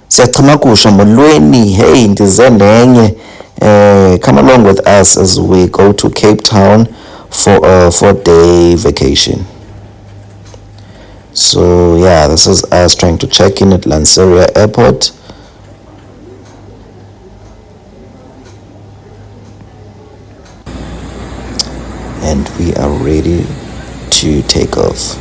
Siyachama kusha molweni. Hey, ndize ndenye. Come along with us as we go to Cape Town for a 4-day vacation. So yeah, this is us trying to check in at Lanseria Airport. And we are ready to take off.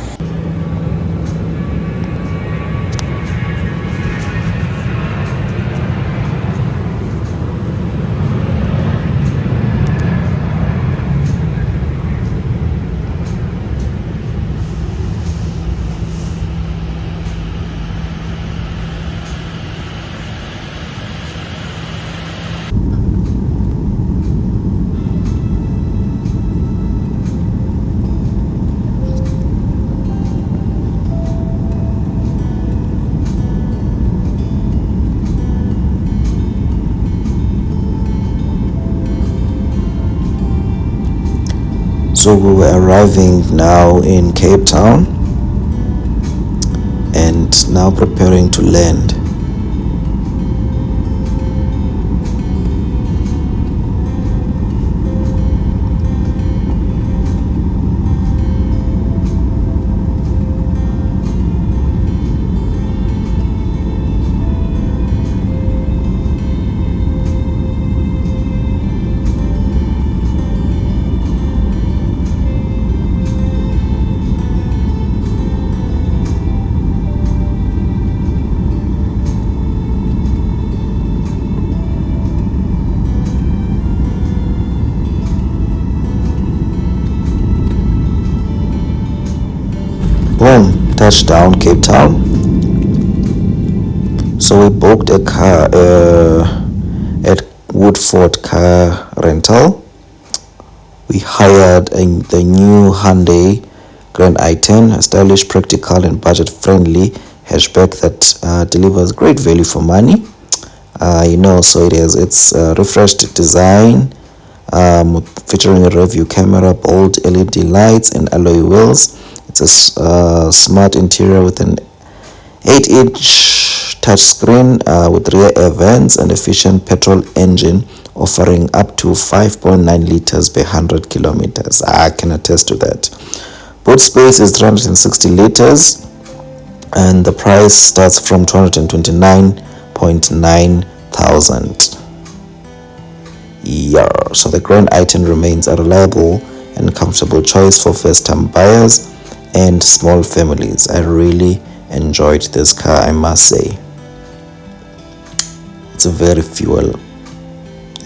So we were arriving now in Cape Town and now preparing to land. Boom, touchdown Cape Town. So we booked a car at Woodford car rental. We hired the new Hyundai Grand i10, a stylish, practical and budget friendly hatchback that delivers great value for money. So it has its refreshed design, featuring a rear view camera, bold LED lights and alloy wheels. It's a smart interior with an 8-inch touchscreen with rear air vents and efficient petrol engine offering up to 5.9 liters per 100 kilometers. I can attest to that. Boot space is 360 liters and the price starts from 229.9 thousand. Yeah, so the Grand i10 remains a reliable and comfortable choice for first-time buyers and small families. I really enjoyed this car, I must say. It's a very fuel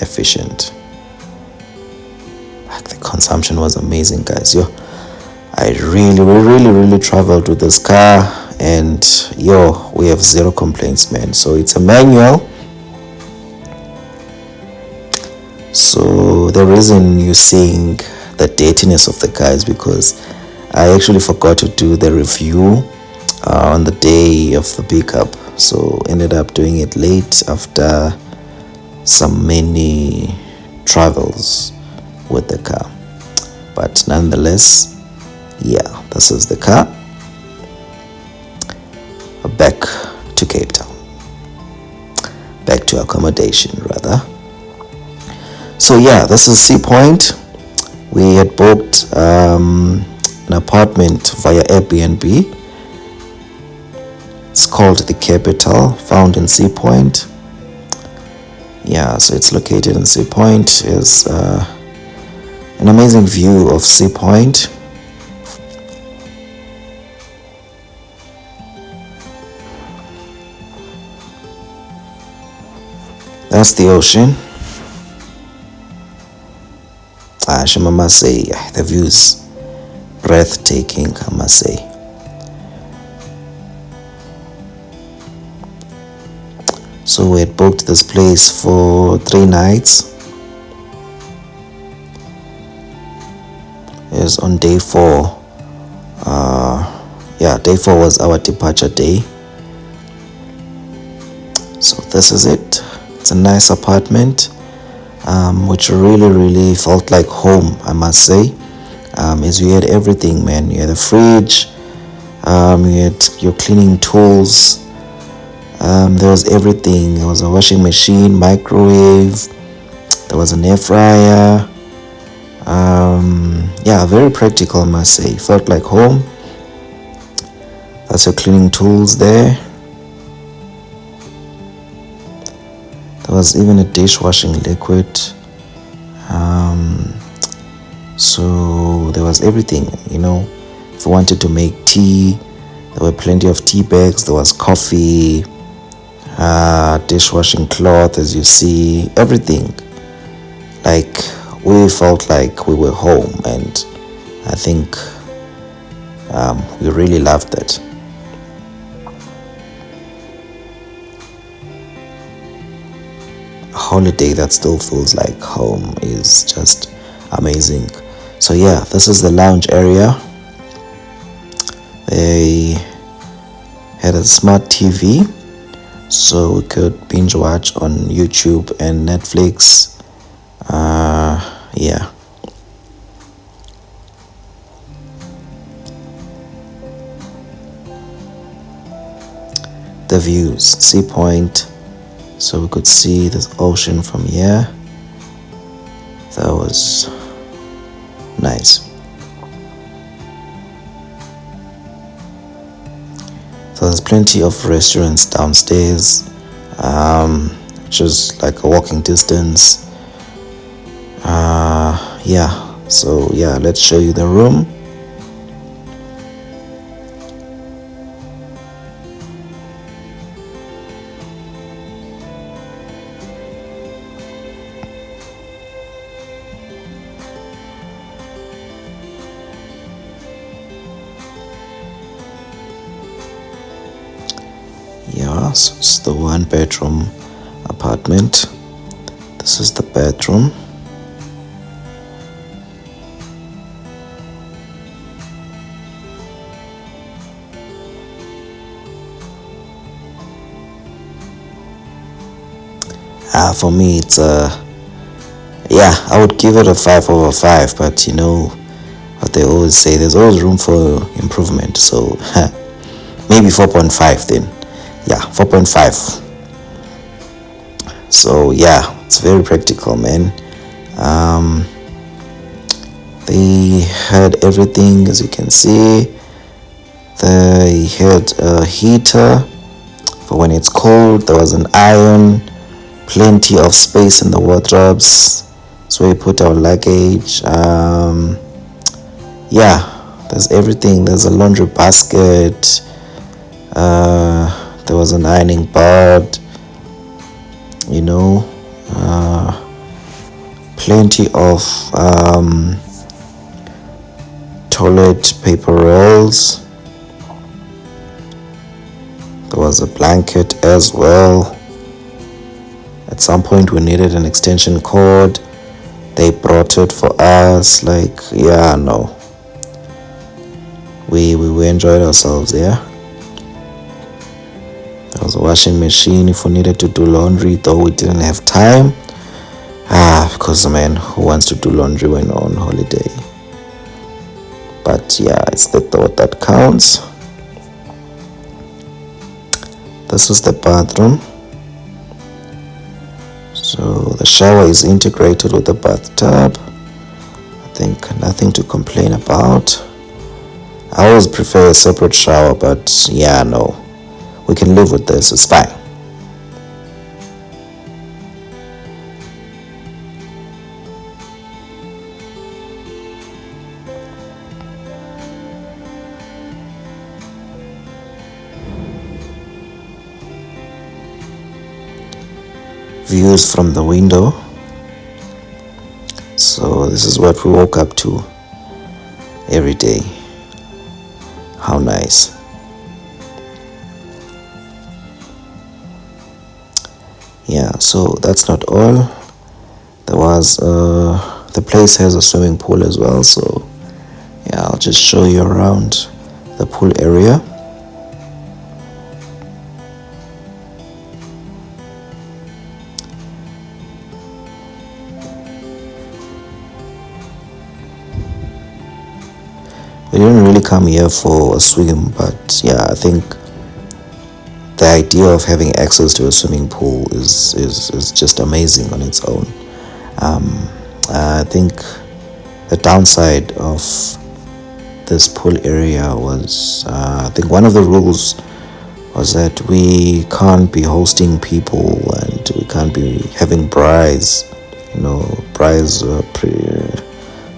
efficient. Like the consumption was amazing, guys. I really traveled with this car, and we have zero complaints, man. So it's a manual. So the reason you're seeing the dirtiness of the car is because I actually forgot to do the review on the day of the pickup, so ended up doing it late after some many travels with the car. But nonetheless, this is the car. Back to Cape Town, back to accommodation rather. So this is Sea Point. We had booked an apartment via Airbnb. It's called The Capital, found in Sea Point. So it's located in Sea Point. It's an amazing view of Sea Point. That's the ocean. I must say, the views breathtaking, I must say. So we had booked this place for 3 nights. It was on day 4. Day 4 was our departure day. So this is it. It's a nice apartment, which really felt like home, I must say. As you had everything, man. You had a fridge, you had your cleaning tools, There was everything. There was a washing machine, microwave, there was an air fryer. Yeah, very practical, I must say. Felt like home. That's your cleaning tools there. There was even a dishwashing liquid. So there was everything, you know. If you wanted to make tea, there were plenty of tea bags. There was coffee, dishwashing cloth, as you see, everything. Like, we felt like we were home, and I think we really loved it. A holiday that still feels like home is just amazing. So yeah, this is the lounge area. They had a smart TV, so we could binge watch on YouTube and Netflix. Yeah. The views, Sea Point, so we could see the ocean from here. That was nice. So there's plenty of restaurants downstairs, which is like a walking distance. Yeah, so yeah, let's show you the room. Yeah, so it's the 1-bedroom apartment. This is the bedroom. For me, it's yeah, I would give it a 5/5, but you know what they always say, there's always room for improvement, so maybe 4.5 then. Yeah, 4.5. So yeah, it's very practical, man. They had everything, as you can see. They had a heater for when it's cold. There was an iron, plenty of space in the wardrobes, so we put our luggage. Yeah, there's everything. There's a laundry basket. There was an ironing board, you know, plenty of toilet paper rolls. There was a blanket as well. At some point we needed an extension cord. They brought it for us. Like, yeah, no, we enjoyed ourselves there. There was a washing machine if we needed to do laundry, though we didn't have time. Because, man, who wants to do laundry when on holiday? But yeah, it's the thought that counts. This is the bathroom. So the shower is integrated with the bathtub. I think nothing to complain about. I always prefer a separate shower, but yeah, no, we can live with this, it's fine. Views from the window. So this is what we woke up to every day. How nice. Yeah, so that's not all. There was the place has a swimming pool as well, so yeah, I'll just show you around the pool area. We didn't really come here for a swim, but yeah, I think the idea of having access to a swimming pool is just amazing on its own. I think the downside of this pool area was, I think one of the rules was that we can't be hosting people and we can't be having braais. Braais were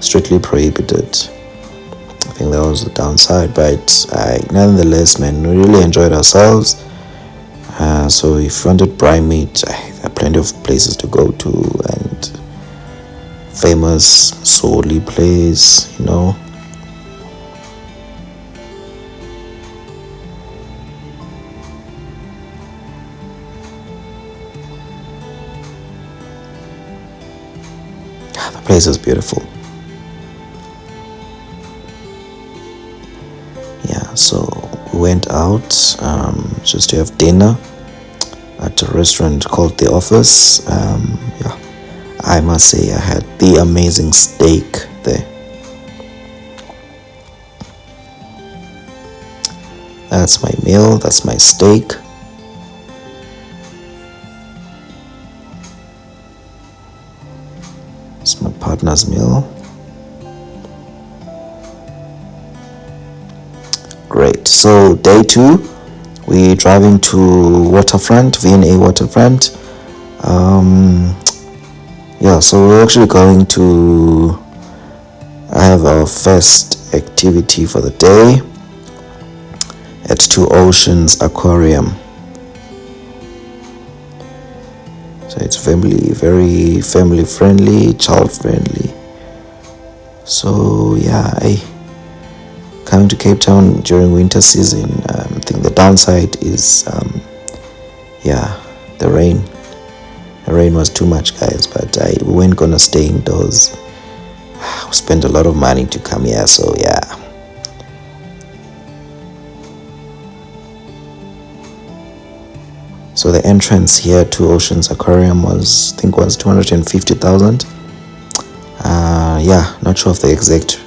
strictly prohibited. I think that was the downside, but nonetheless, man, we really enjoyed ourselves. So if you wanted braai meat, there are plenty of places to go to, and famous Soli place, The place is beautiful. Yeah, so we went out just to have dinner at a restaurant called The Office. Yeah, I must say I had the amazing steak there. That's my meal, that's my steak. It's my partner's meal. Great. So day 2, we're driving to Waterfront, V&A Waterfront. Yeah, so we're actually going to have our first activity for the day at Two Oceans Aquarium. So it's very family friendly, child friendly. So yeah, coming to Cape Town during winter season, I think the downside is the rain. The rain was too much, guys, but we weren't gonna stay indoors. We spent a lot of money to come here, so yeah. So the entrance here to Oceans Aquarium was 250,000. Yeah, not sure of the exact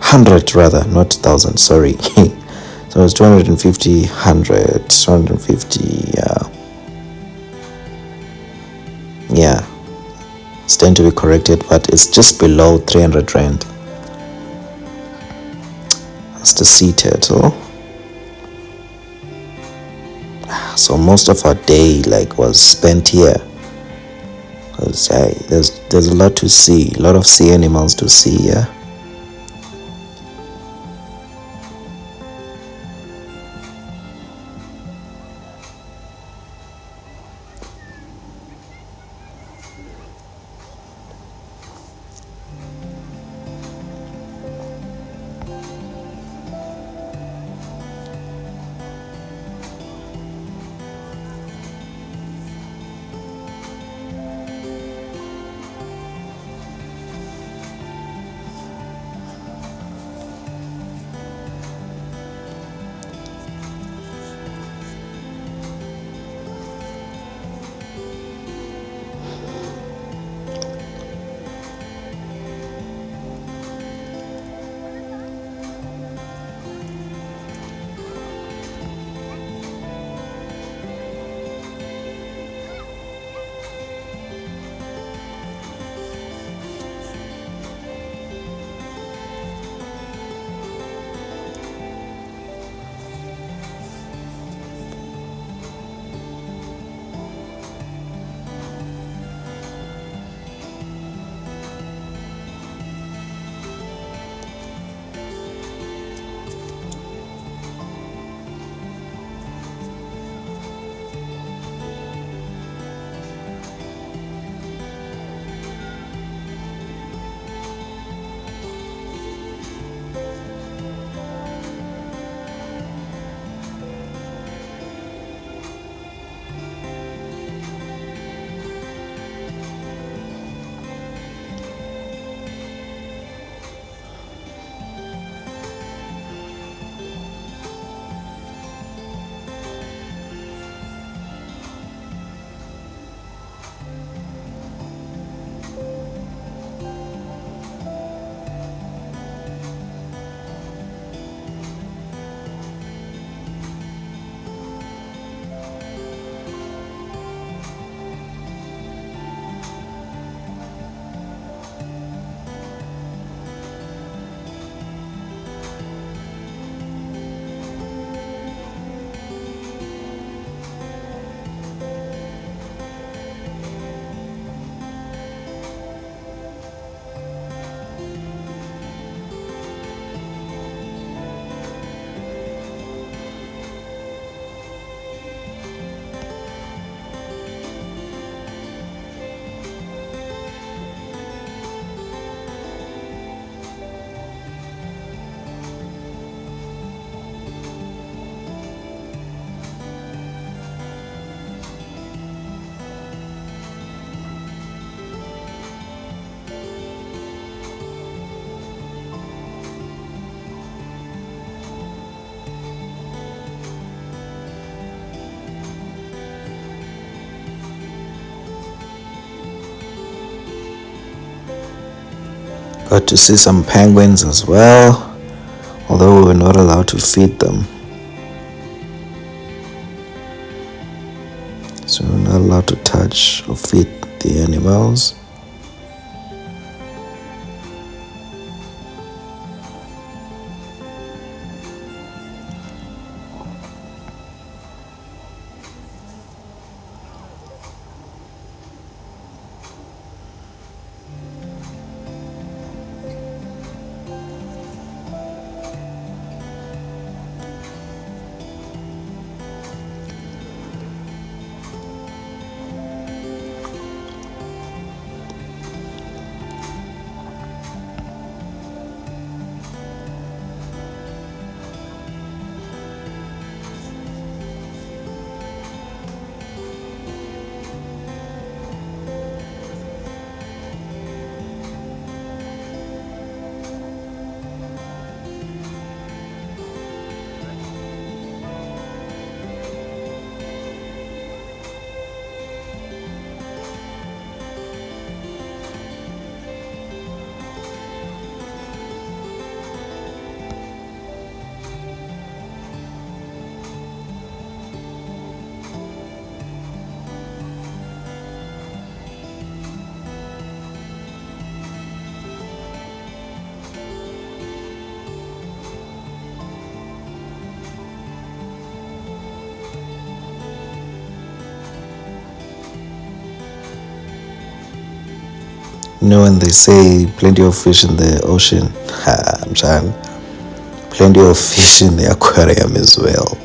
100 rather, not 1,000. Sorry. So it's 250, 100, 250. Yeah, stand to be corrected, but it's just below 300 rand. That's the sea turtle. So most of our day was spent here, because there's a lot to see, a lot of sea animals to see here. Got to see some penguins as well, although we were not allowed to feed them. So we're not allowed to touch or feed the animals. You know when they say plenty of fish in the ocean, I'm trying. Plenty of fish in the aquarium as well.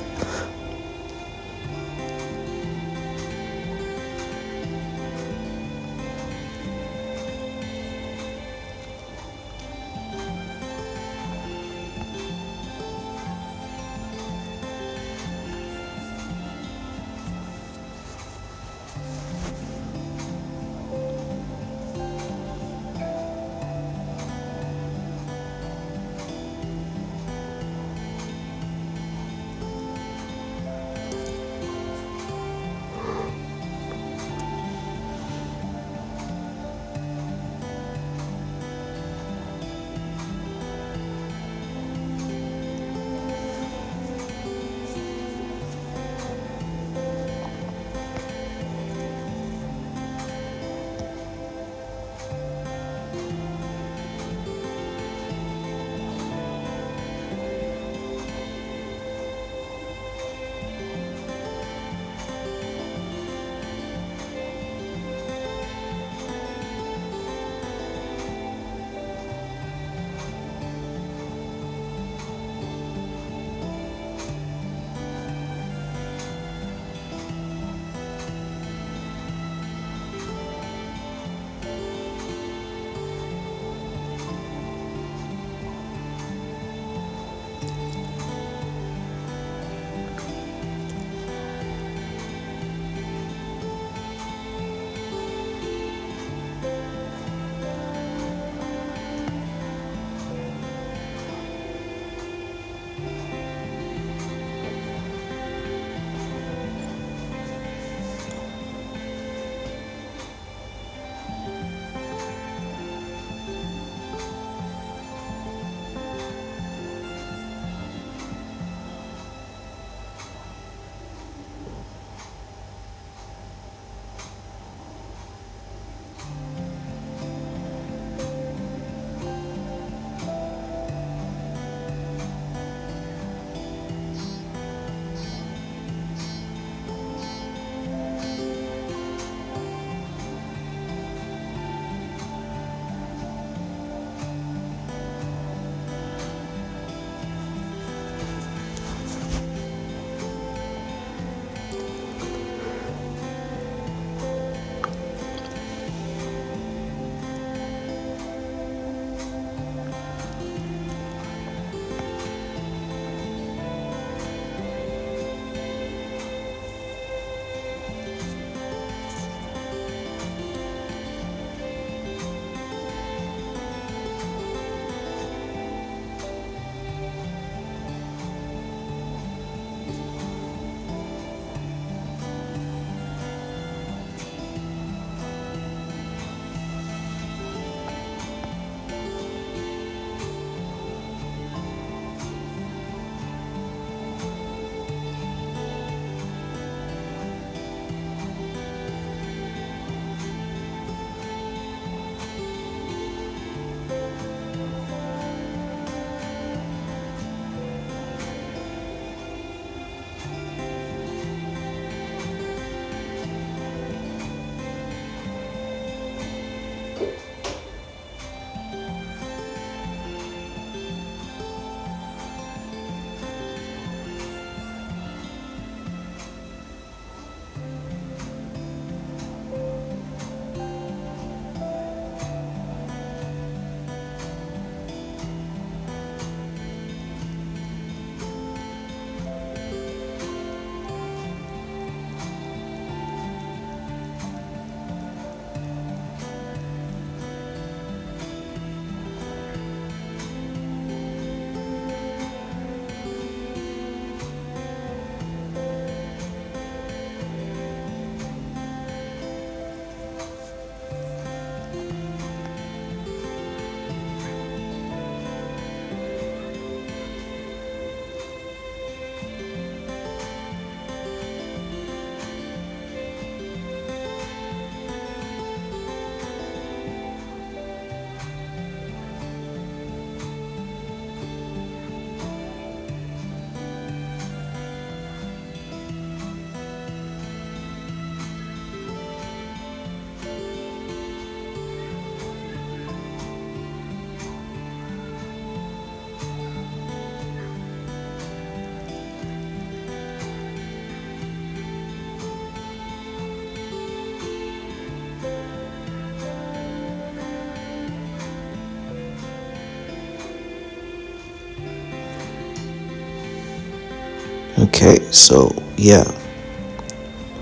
Okay, so yeah,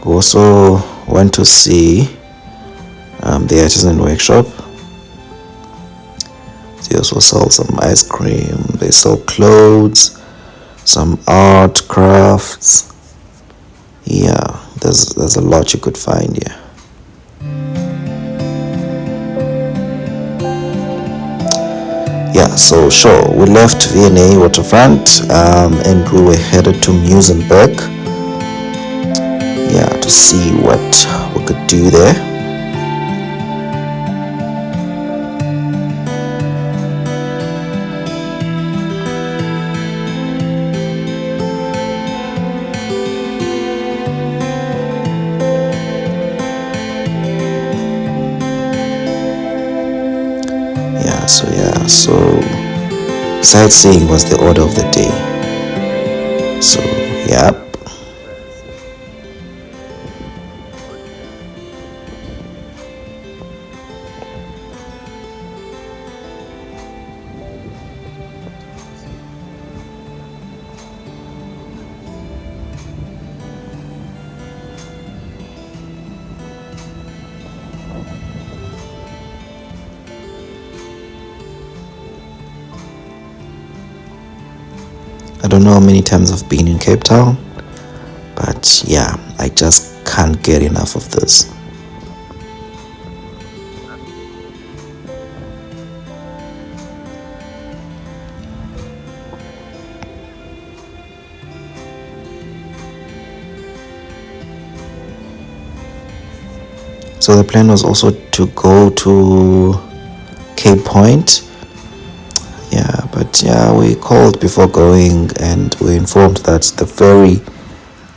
we also went to see the artisan workshop. They also sell some ice cream, they sell clothes, some art, crafts. Yeah, there's a lot you could find here. Yeah, so sure, we left V&A waterfront and we were headed to Muizenberg, yeah, to see what we could do there. So sightseeing was the order of the day. So yeah. I don't know how many times I've been in Cape Town, but yeah, I just can't get enough of this. So the plan was also to go to Cape Point. Yeah, but yeah, we called before going and we informed that the ferry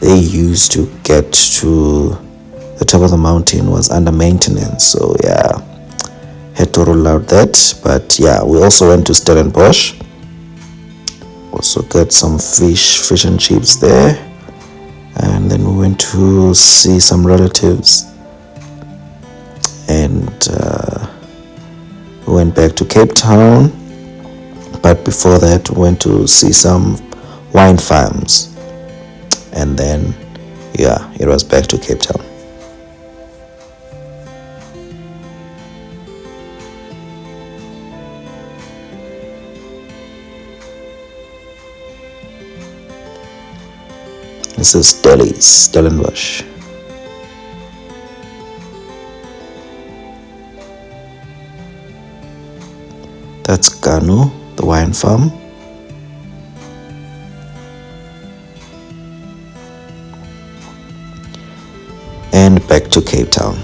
they used to get to the top of the mountain was under maintenance. So yeah, had to rule out that. But yeah, we also went to Stellenbosch. Also got some fish and chips there. And then we went to see some relatives. And we went back to Cape Town. But before that, we went to see some wine farms. And then, yeah, it was back to Cape Town. This is Stellenbosch. That's Kanu, the wine farm. And back to Cape Town.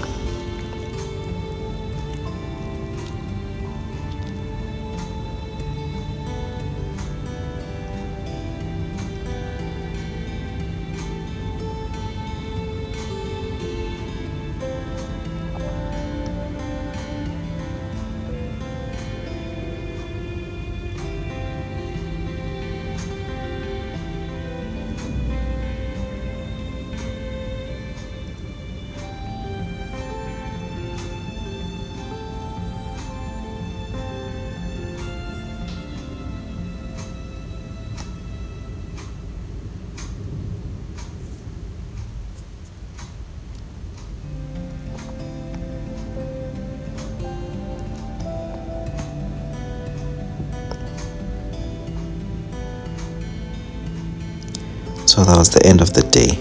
So that was the end of the day.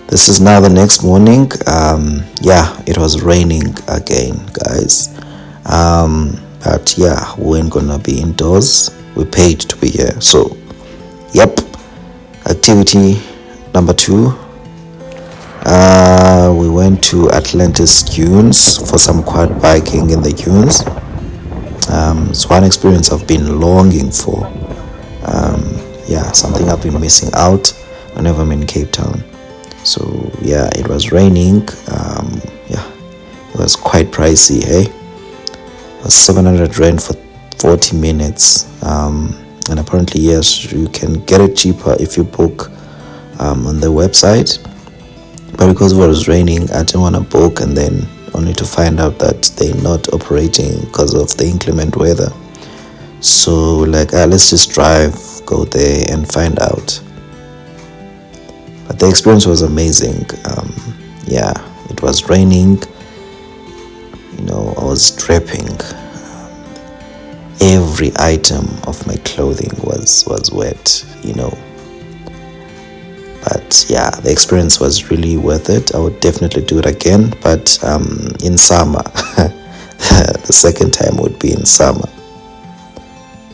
This is now the next morning. Yeah, it was raining again, guys. But yeah, we ain't gonna be indoors. We paid to be here. So, yep. Activity number 2. We went to Atlantis Dunes for some quad biking in the dunes. It's one experience I've been longing for. Yeah, something I've been missing out whenever I'm in Cape Town. So yeah, it was raining. Yeah, it was quite pricey, hey? It was 700 rand for 40 minutes. And apparently, yes, you can get it cheaper if you book on the website. But because it was raining, I didn't want to book and then only to find out that they're not operating because of the inclement weather. So like, let's just drive, go there and find out. But the experience was amazing. Yeah, it was raining. I was dripping. Every item of my clothing was wet. But yeah, the experience was really worth it. I would definitely do it again, but in summer. The second time would be in summer.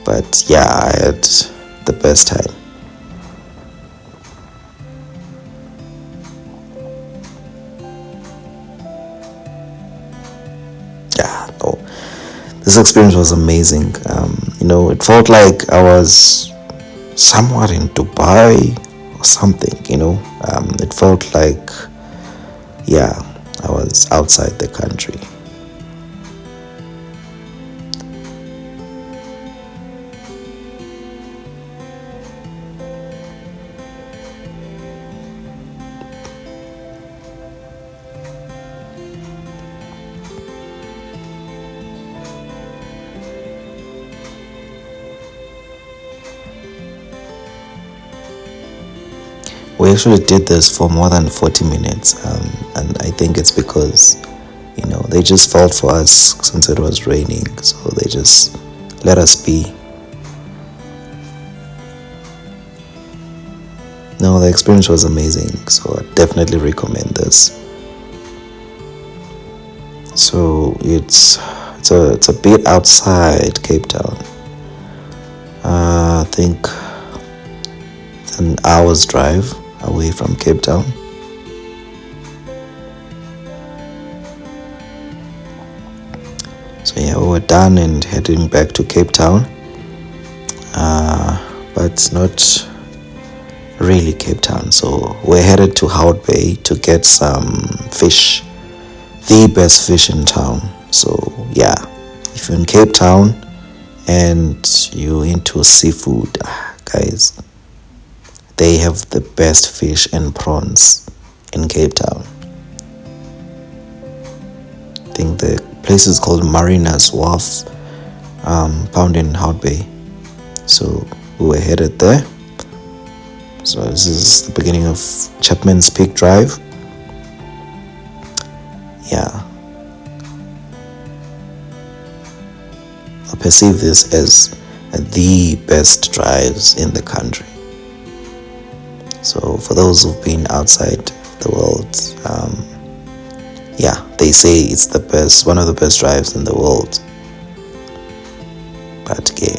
But yeah, I had the best time. Yeah, no, this experience was amazing. It felt like I was somewhat in Dubai or something. It felt like, yeah, I was outside the country. We actually did this for more than 40 minutes, and I think it's because, they just felt for us since it was raining, so they just let us be. No, the experience was amazing, so I definitely recommend this. So it's a bit outside Cape Town. I think it's an hour's drive away from Cape Town. So yeah, we were done and heading back to Cape Town, but not really Cape Town. So we're headed to Hout Bay to get some fish, the best fish in town. So yeah, if you're in Cape Town and you're into seafood, guys, they have the best fish and prawns in Cape Town. I think the place is called Marina's Wharf, found in Hout Bay. So we were headed there. So this is the beginning of Chapman's Peak Drive. Yeah, I perceive this as the best drives in the country. So for those who've been outside the world, yeah, they say it's the best, one of the best drives in the world. But okay,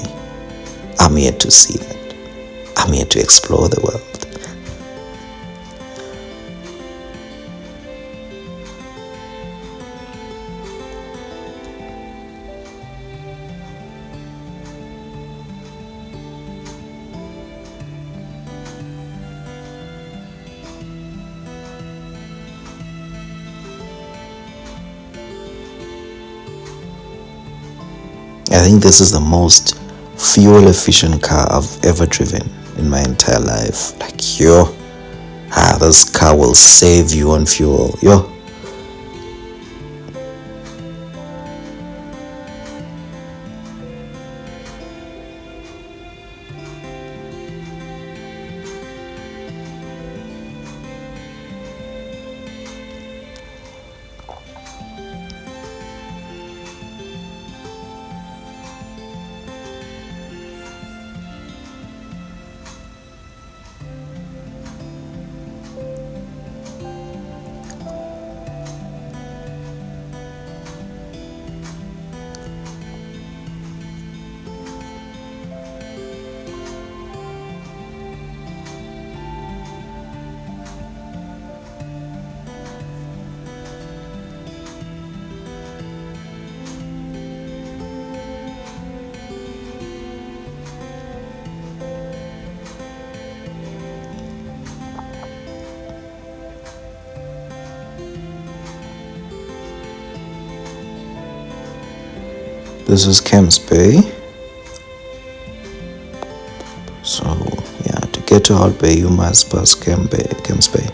I'm here to see that. I'm here to explore the world. I think this is the most fuel efficient car I've ever driven in my entire life. Like, this car will save you on fuel. This is Camps Bay. So yeah, to get to Hout Bay, you must pass Camps Bay.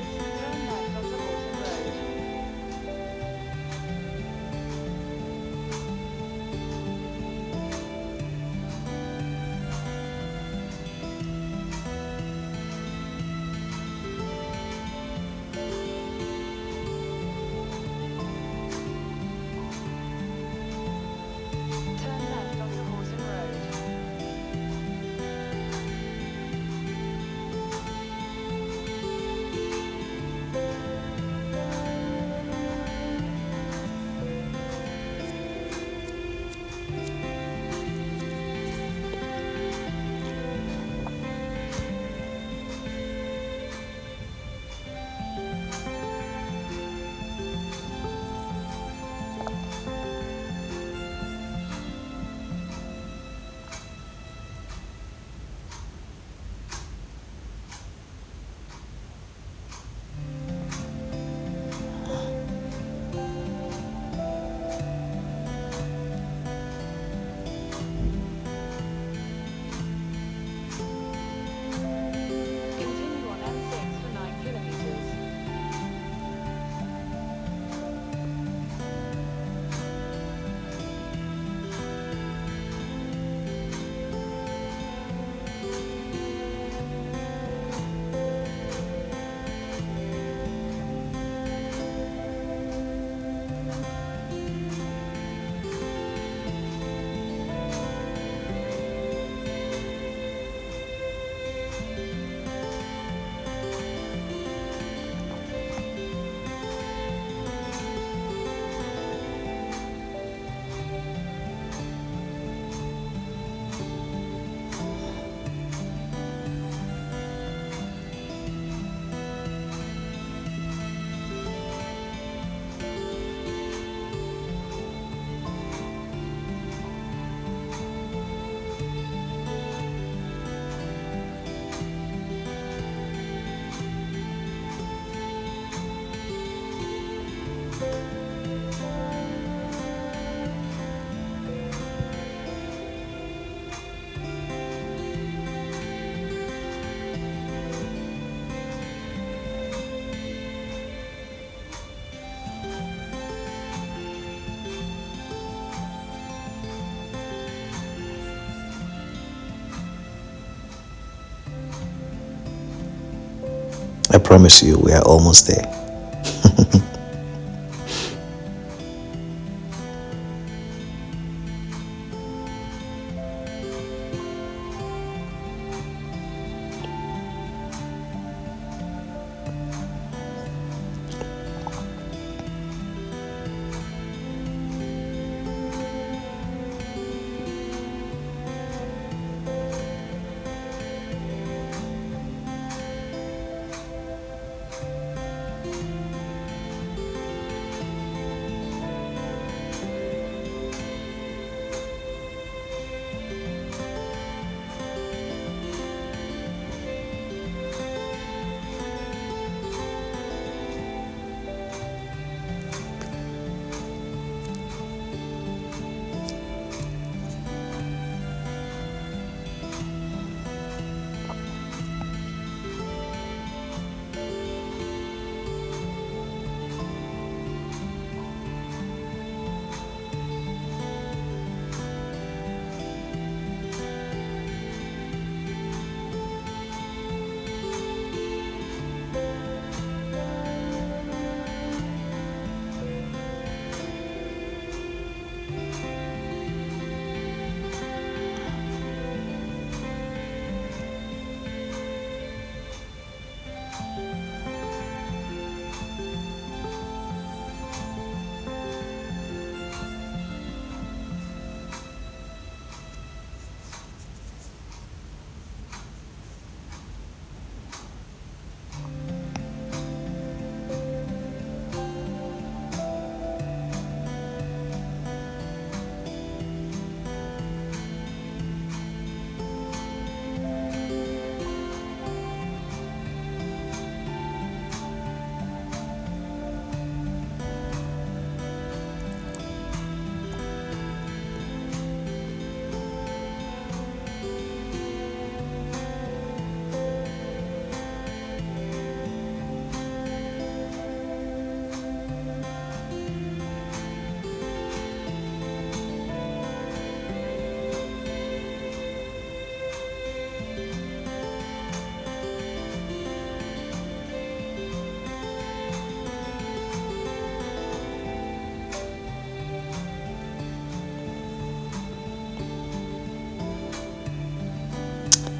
I promise you, we are almost there.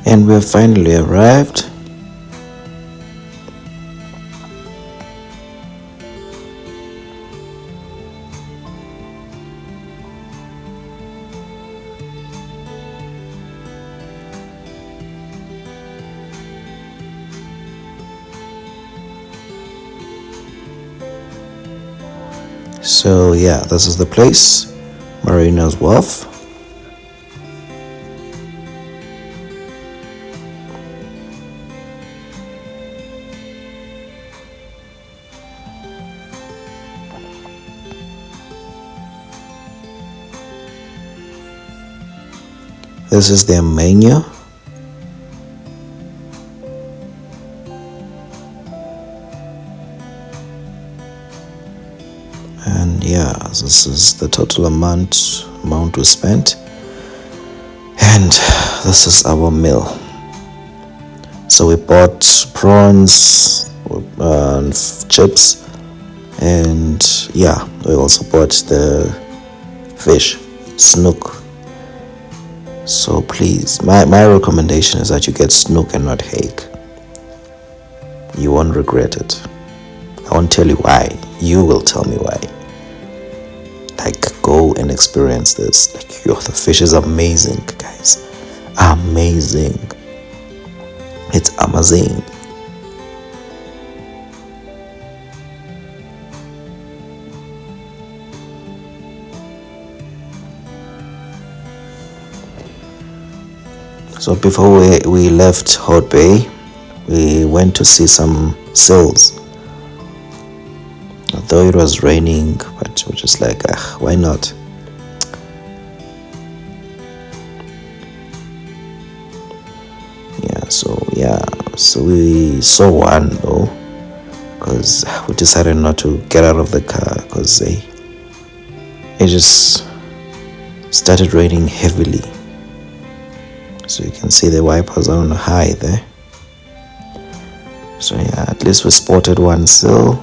And we have finally arrived. So yeah, this is the place, Marina's Wharf. This is their menu. And yeah, this is the total amount we spent. And this is our meal. So we bought prawns, chips, and yeah, we also bought the fish, snook. So please, my recommendation is that you get snook and not hake. You won't regret it. I won't tell you why. You will tell me why. Like, go and experience this. Like, yo, the fish is amazing, guys. Amazing. It's amazing. So before we left Hout Bay, we went to see some seals. Although it was raining, but we're just like, why not? So we saw one though, because we decided not to get out of the car because it just started raining heavily. So you can see the wipers are on high there. So yeah, at least we spotted one seal.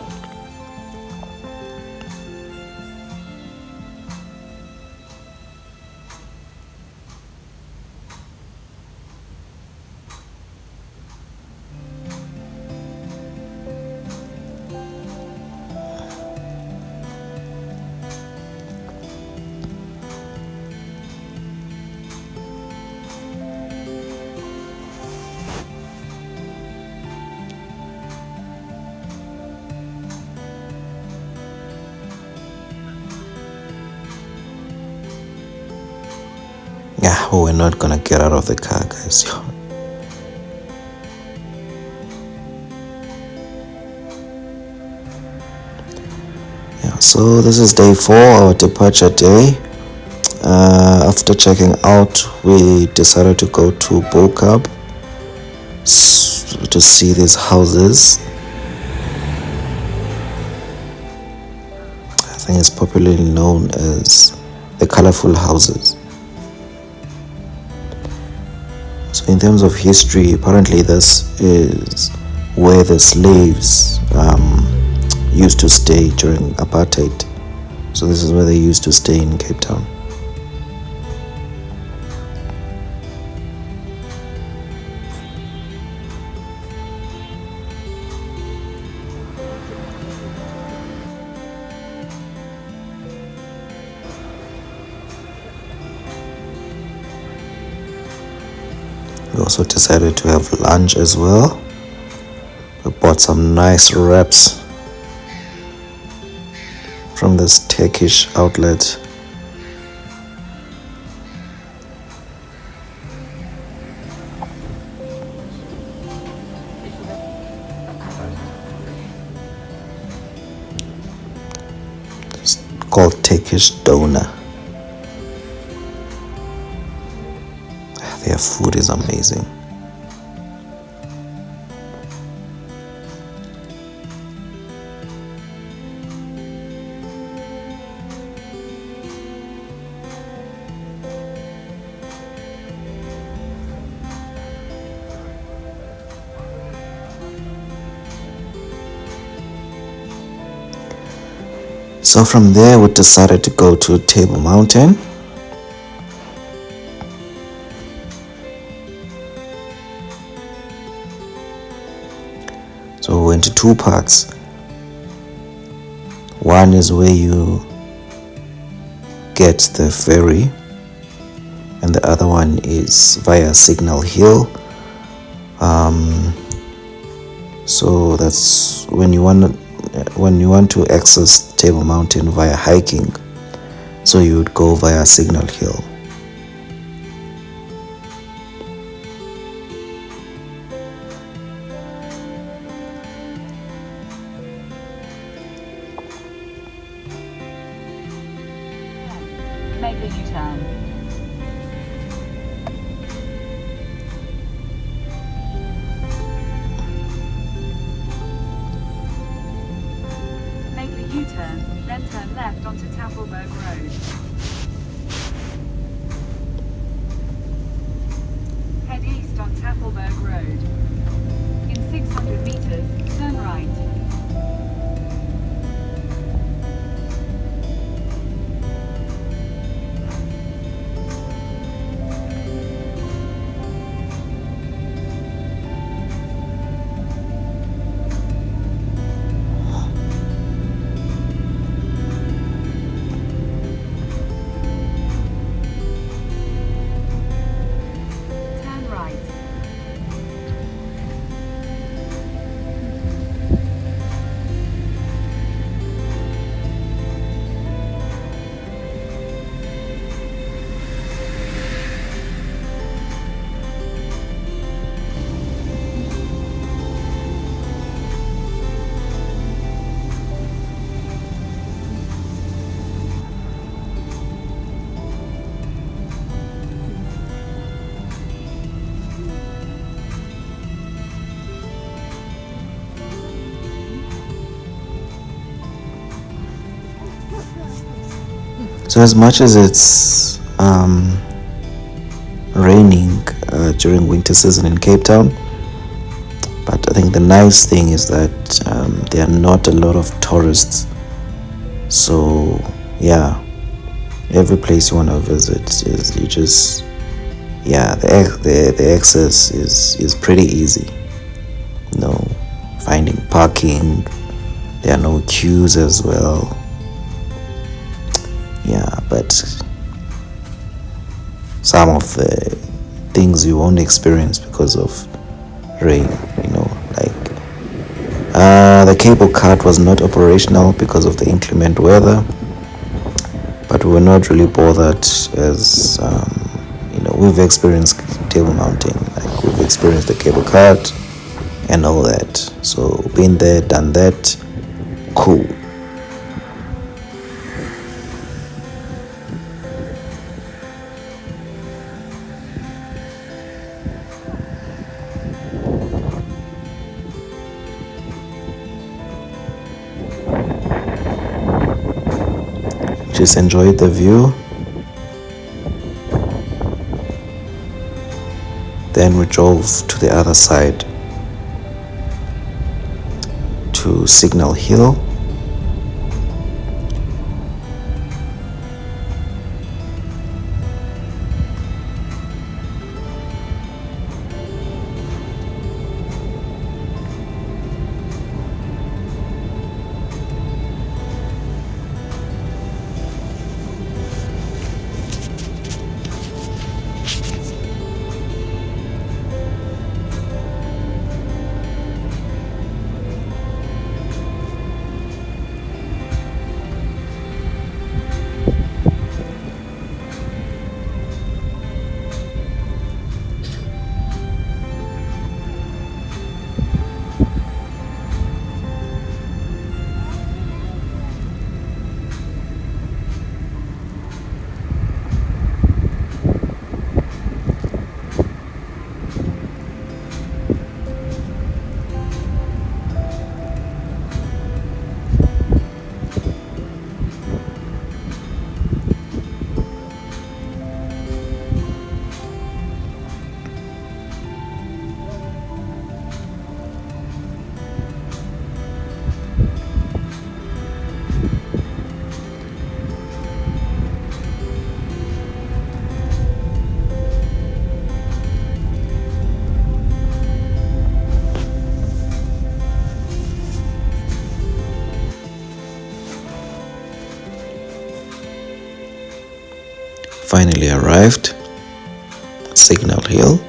Yeah, we're not gonna get out of the car, guys. Yeah, so this is day 4, our departure day. After checking out, we decided to go to Bo-Kaap to see these houses. I think it's popularly known as the Colourful houses. So in terms of history, apparently this is where the slaves used to stay during apartheid. So this is where they used to stay in Cape Town. We also decided to have lunch as well. We bought some nice wraps from this Turkish outlet. It's called Turkish doner. Their food is amazing. So from there we decided to go to Table Mountain. So we went into 2 parts. One is where you get the ferry, and the other one is via Signal Hill. So that's when you want to access Table Mountain via hiking. So you would go via Signal Hill. Make a U-turn. Make a U-turn, then turn left onto Tafelberg Road. Head east on Tafelberg Road. In 600 meters, turn right. So as much as it's raining during winter season in Cape Town, but think the nice thing is that there are not a lot of tourists. So yeah, every place you want to visit is you just the access is pretty easy. No finding parking. There are no queues as well. Yeah, but some of the things you won't experience because of rain, like the cable cart was not operational because of the inclement weather, but we were not really bothered as we've experienced Table Mountain, like we've experienced the cable cart and all that. So been there, done that, cool. Just enjoyed the view. Then we drove to the other side to Signal Hill. Finally arrived at Signal Hill.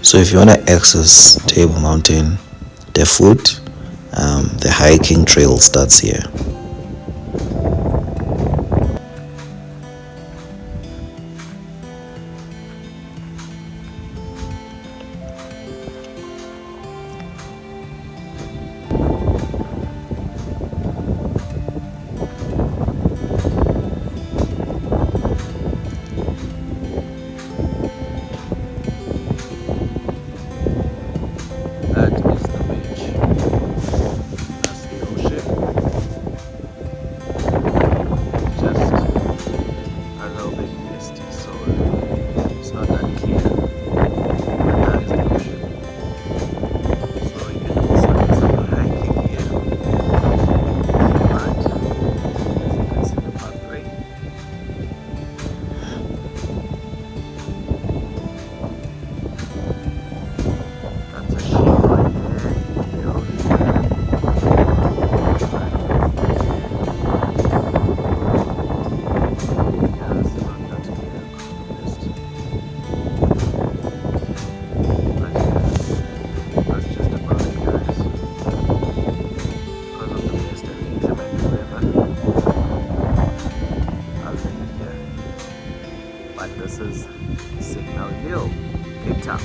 So if you want to access Table Mountain, the foot, the hiking trail starts here. is Signal Hill, Cape Town.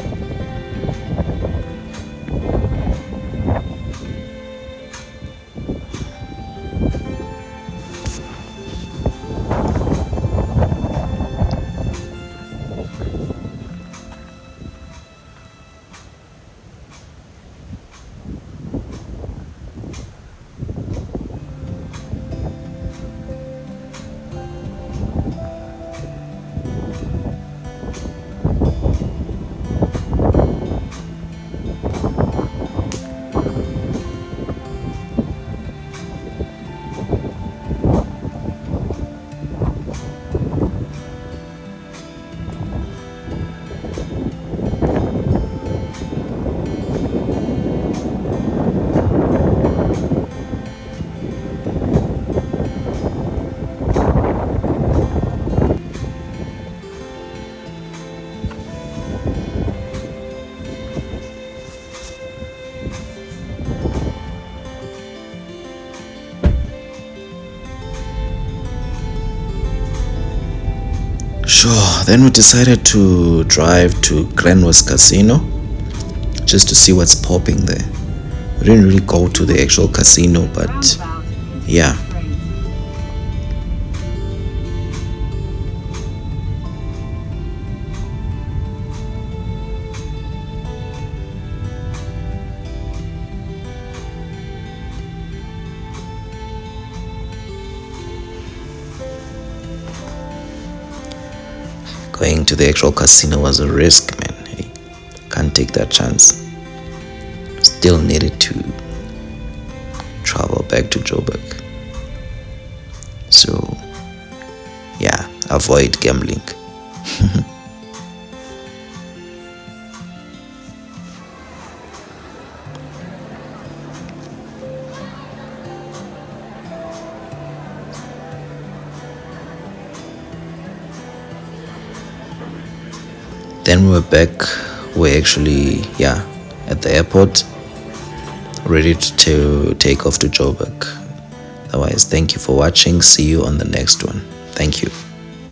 Sure, then we decided to drive to GrandWest Casino just to see what's popping there. We didn't really go to the actual casino, but yeah. Going to the actual casino was a risk, man. Hey, can't take that chance. Still needed to travel back to Joburg. So, yeah, avoid gambling. Then we were back. We're actually, at the airport, ready to take off to Joburg. Otherwise, thank you for watching. See you on the next one. Thank you.